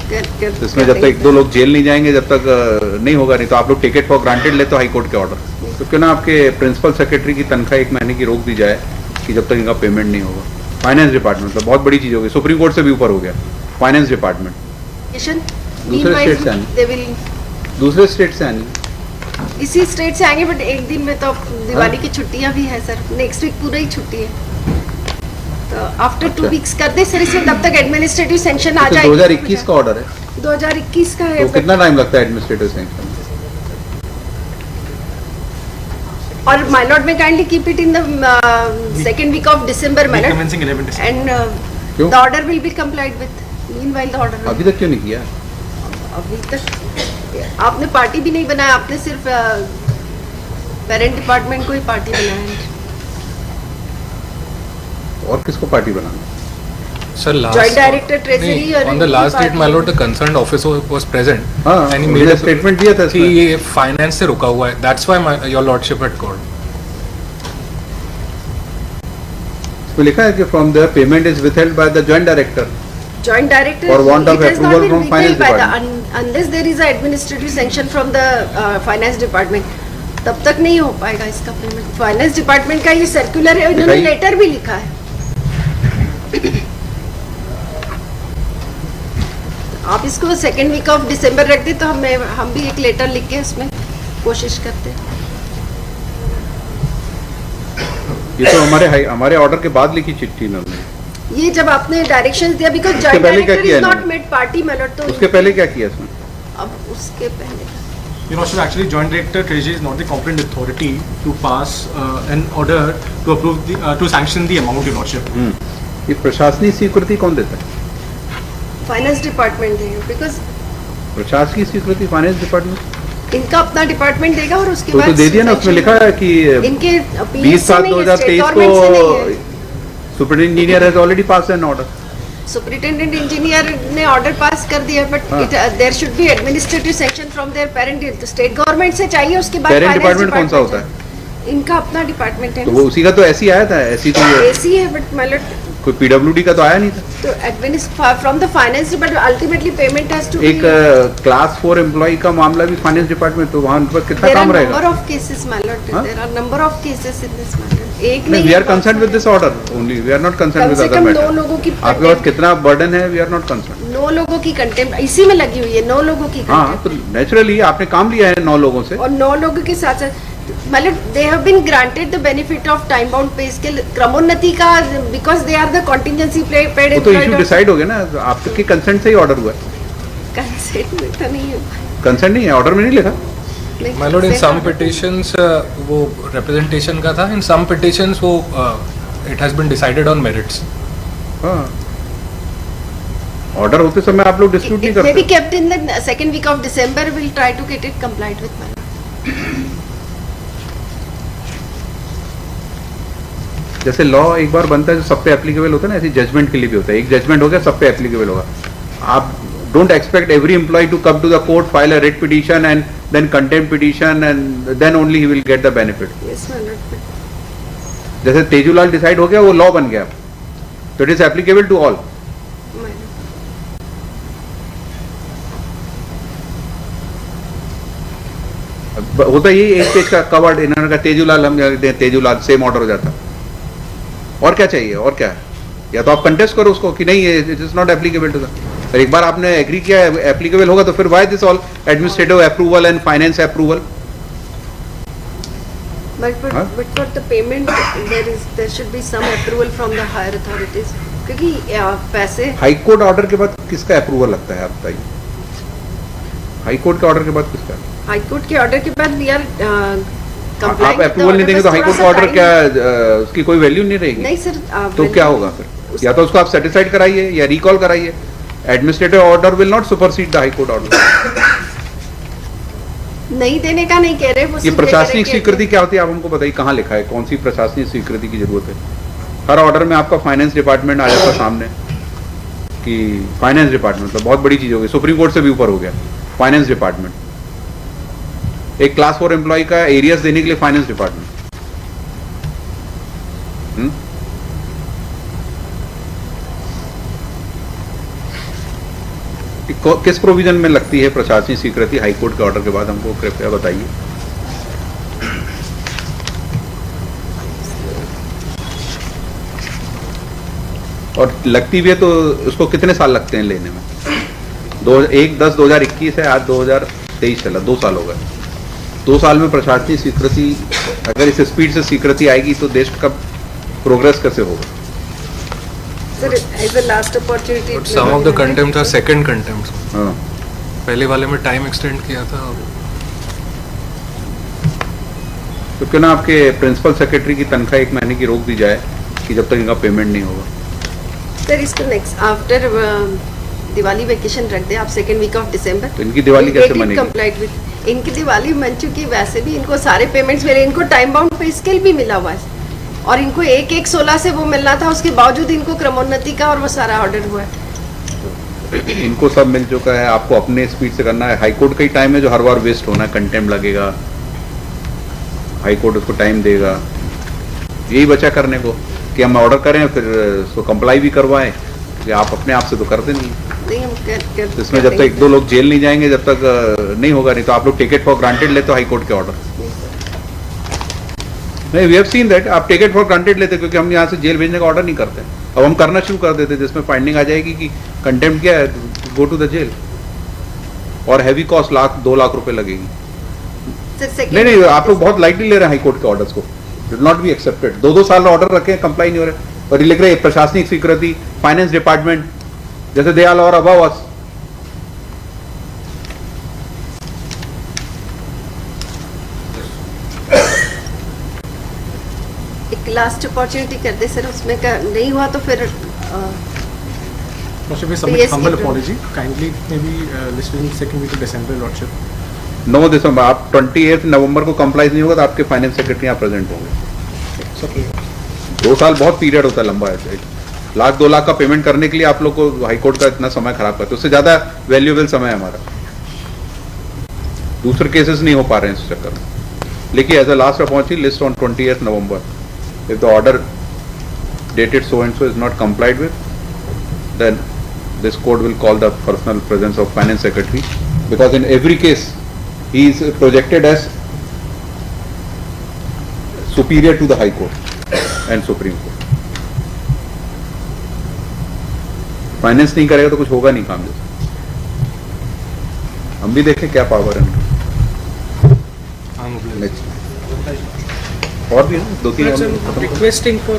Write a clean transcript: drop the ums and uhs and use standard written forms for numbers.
तो इसमें जब तक एक दो लोग जेल नहीं जाएंगे, जब तक नहीं होगा, नहीं तो आप लोग टिकट फॉर ग्रांटेड लेते हो हाई कोर्ट के ऑर्डर, तो क्यों ना आपके प्रिंसिपल सेक्रेटरी की तनख्वाह 1 महीने की रोक दी जाए कि जब तक इनका पेमेंट नहीं होगा। फाइनेंस डिपार्टमेंट तो बहुत बड़ी चीज होगी, सुप्रीम कोर्ट से भी ऊपर हो गया फाइनेंस डिपार्टमेंट। दूसरे स्टेट से आने, दूसरे स्टेट से आने, इसी स्टेट से आएंगे, बट एक दिन में तो दिवाली की छुट्टियां भी है सर, नेक्स्ट वीक पूरा ही छुट्टी है, तो आफ्टर 2 वीक्स कर दे सर इसमें, तब तक एडमिनिस्ट्रेटिव सैंक्शन आ जाएगा। 2021 का ऑर्डर है, 2021 का है, तो कितना टाइम लगता है एडमिनिस्ट्रेटिव सैंक्शन? और माय लॉर्ड में kindly keep it in the second week of December my lord, and the order will be complied with. Meanwhile the order अभी तक क्यों नहीं किया? अभी तक आपने पार्टी भी नहीं बनाया, आपने सिर्फ पेरेंट डिपार्टमेंट को ही पार्टी बनाया है। और किसको पार्टी बनाना? Sir, Joint Director Treasury और on the last date, my lord, the concerned officer was present, हाँ, and he made a statement दिया था कि ये फाइनेंस से रुका हुआ है, that's why your lordship had called. इसमें लिखा है कि from their payment is withheld by the joint director. Joint Director For want of it has not approval been from withheld finance by the department. unless there is a administrative sanction from the finance department, तब तक नहीं हो पाएगा इसका payment. Finance department का ये circular है, उन्होंने लेटर भी लिखा है। आप इसको सेकेंड वीक ऑफ दिसंबर रख दे, तो हम भी एक लेटर लिख के उसमें कोशिश करते हैं। ये तो हमारे ऑर्डर के बाद लिखी चिट्ठी इन्होंने। ये जब आपने डायरेक्शन दिया, because joint director is not made party my lord, तो उसके पहले क्या किया इसमें? अब उसके पहले Your Lordship, actually, Joint Director Treasury is not the competent authority to pass an order to approve to sanction the amount, Your Lordship. ये प्रशासनिक स्वीकृति कौन देता है? फाइनेंस डिपार्टमेंट देगा, बिकॉज़ प्रशासनिक स्वीकृति फाइनेंस डिपार्टमेंट इनका अपना डिपार्टमेंट देगा, और उसके तो बाद दे दिया ना, उसमें लिखा है कि इनके 20/7/2023 को superintendent engineer has already pass an order. Superintendent engineer ने ऑर्डर पास कर दिया, but there should be administrative section from their parent, state government से चाहिए, उसके बाद पेरेंट डिपार्टमेंट कौन सा होता है? इनका अपना डिपार्टमेंट है, तो वो उसी का तो ऐसी आया था, ऐसी तो ऐसी है, बट मतलब कोई पीडब्ल्यूडी का तो आया नहीं था। तो from the finance department ultimately payment has to एक क्लास 4 एम्प्लॉय का मामला भी फाइनेंस डिपार्टमेंट, तो वहां पर कितना काम रहेगा? Number of cases my lord, there are number of cases in this matter, एक नहीं, we are concerned with this order only, we are not concerned with other matter. 9 लोगों की आपके पास कितना बर्डन है? We are not concerned. 9 लोगों की contempt इसी में लगी हुई है, 9 लोगों की हाँ, कंटेम्प्ट, तो नेचुरली आपने काम लिया है 9 लोगों से, और 9 लोगों के साथ साथ मतलब they have been granted the benefit of time bound pay scale क्रमोन्नति का, because they are the contingency paid. वो तो इशू डिसाइड हो गया ना, आपके कंसेंट से ही ऑर्डर हुआ है। कंसेंट में तो नहीं है, कंसेंट नहीं है, ऑर्डर में नहीं लिखा। My lord, in some petitions वो representation का था, in some petitions वो it has been decided on merits. हाँ, ऑर्डर होते समय आप लोग डिस्प्यूट नहीं It may be करते। kept in the second week of December. We'll try to get it complied with my. जैसे लॉ एक बार बनता है जो सब पे एप्लीकेबल होता है ना, ऐसे जजमेंट के लिए भी होता है, एक जजमेंट हो गया सब पे एप्लीकेबल होगा। आप don't expect every employee to come to the court, file a writ petition and then contempt petition and then only he will get the benefit. Yes, my lord. जैसे तेजूलाल डिसाइड हो गया, वो लॉ बन गया, तो it is applicable to all. My lord. होता ही एक page का कवर्ड, इन्होंने कहा तेजूलाल, हम तेजूलाल सेम ऑर्डर हो जाता। और क्या चाहिए? और क्या है? या तो आप कंटेस्ट करो उसको कि नहीं it is not applicable to the, और एक बार आपने एग्री किया एप्लीकेबल होगा, तो फिर why this all administrative approval and finance approval? But for the payment, there should be some approval from the higher authorities. क्योंकि पैसे हाई कोर्ट ऑर्डर के बाद किसका अप्रूवल लगता है, आप बताइए? हाई कोर्ट के ऑर्डर के बाद किसका? हाई कोर्ट के ऑर्डर के बाद वी आर आप अप्रूवल नहीं देंगे तो हाई कोर्ट का ऑर्डर क्या उसकी कोई वैल्यू नहीं रहेगी? नहीं सर, तो क्या होगा फिर? या तो उसको आप सेटिस्फाइड कराइए या रिकॉल कराइए। Administrative order will not supersede the high court order. नहीं देने का नहीं कह रहे वो, ये प्रशासनिक स्वीकृति क्या होती है, आप हमको बताइए, कहाँ लिखा है, कौन सी प्रशासनिक स्वीकृति की जरूरत है? हर ऑर्डर में आपका फाइनेंस डिपार्टमेंट आ जाता सामने कि फाइनेंस डिपार्टमेंट तो बहुत बड़ी चीज हो गई, सुप्रीम कोर्ट से भी ऊपर हो गया फाइनेंस डिपार्टमेंट। एक क्लास 4 एम्प्लॉय का एरियर्स देने के लिए फाइनेंस डिपार्टमेंट। किस प्रोविजन में लगती है प्रशासनिक स्वीकृति हाईकोर्ट के ऑर्डर के बाद, हमको कृपया बताइए। और लगती भी है तो उसको कितने साल लगते हैं लेने में? 1/10/2021 है, आज 2023 चला, 2 साल हो गए। 2 साल में प्रशासनिक स्वीकृति, अगर इस स्पीड से स्वीकृति आएगी तो देश का प्रोग्रेस कैसे होगा? Sir, as a last opportunity. Some of the contempts are second contempts. हाँ, पहले वाले में टाइम एक्सटेंड किया था। तो क्यों ना आपके प्रिंसिपल सेक्रेटरी की तनख्वाह 1 महीने की रोक दी जाए कि जब तक इनका पेमेंट नहीं होगा। Sir, इसको नेक्स्ट आफ्टर दिवाली वेकेशन रख दे आप, 2nd week of December. तो इनकी दिवाली कैसे बनेगी? कंप्लीट विद इनकी दिवाली बन चुकी, वैसे भी इनको सारे पेमेंट्स मिले, इनको टाइम बाउंड पे स्केल भी मिला हुआ है और इनको 1/1/16 से वो मिलना था, उसके बावजूद इनको क्रमोन्नति का और वो सारा ऑर्डर हुआ है। इनको सब मिल चुका है, आपको अपने स्पीड से करना है। हाईकोर्ट का ही टाइम है जो हर बार वेस्ट होना है, कंटेम्प्ट लगेगा, हाईकोर्ट उसको टाइम देगा। यही बचा करने को कि हम ऑर्डर करें फिर उसको कंप्लाई भी करवाएं, कि आप अपने आप से तो करते नहीं। नहीं हम कर इसमें जब तक 1-2 लोग जेल नहीं जाएंगे, जब तक नहीं होगा, नहीं तो आप लोग टेक इट फॉर ग्रांटेड लेते हो हाईकोर्ट के ऑर्डर। नहीं, वी हैव सीन दैट आप टेक इट फॉर ग्रांटेड लेते, क्योंकि हम यहाँ से जेल भेजने का ऑर्डर नहीं करते। अब हम करना शुरू कर देते, जिसमें फाइंडिंग आ जाएगी कि कंटेम्प्ट किया है, गो टू द जेल, और हैवी कॉस्ट 1-2 लाख रुपए लगेगी। नहीं, आप लोग बहुत लाइटली ले रहे हैं हाईकोर्ट के ऑर्डर्स को, विल नॉट बी एक्सेप्टेड। 2-2 साल ऑर्डर रखे हैं, कंप्लाई नहीं हो रहे, और ये लिख रहे हैं प्रशासनिक स्वीकृति, फाइनेंस डिपार्टमेंट, जैसे दे आर अबव अस। एक लास्ट अपॉर्चुनिटी कर दे सर, उसमें का नहीं हुआ तो फिर Lordship, we submit humble apology. Kindly maybe list in 2nd week of December, Lordship. 9 दिसंबर, आप 28 नवंबर को कंप्लाई नहीं होगा तो आपके फाइनेंस सेक्रेटरी यहाँ प्रेजेंट होंगे। It's okay. 2 साल बहुत पीरियड होता है, लंबा है। 1-2 लाख का पेमेंट करने के लिए आप लोग को हाईकोर्ट का इतना समय खराब करते, उससे ज्यादा वैल्यूएबल समय है हमारा। दूसरे केसेस नहीं हो पा रहे हैं इस चक्कर में। लेकिन as a last opportunity, list on 28 November, if the order dated so and so is not complied with, then this court will call the personal presence of finance secretary, because in every case he is projected as superior to the high court and supreme court. Finance नहीं करेगा तो कुछ होगा नहीं काम जैसे। हम भी देखें क्या पावर है नेक्स्ट। और भी है 2-3 Requesting for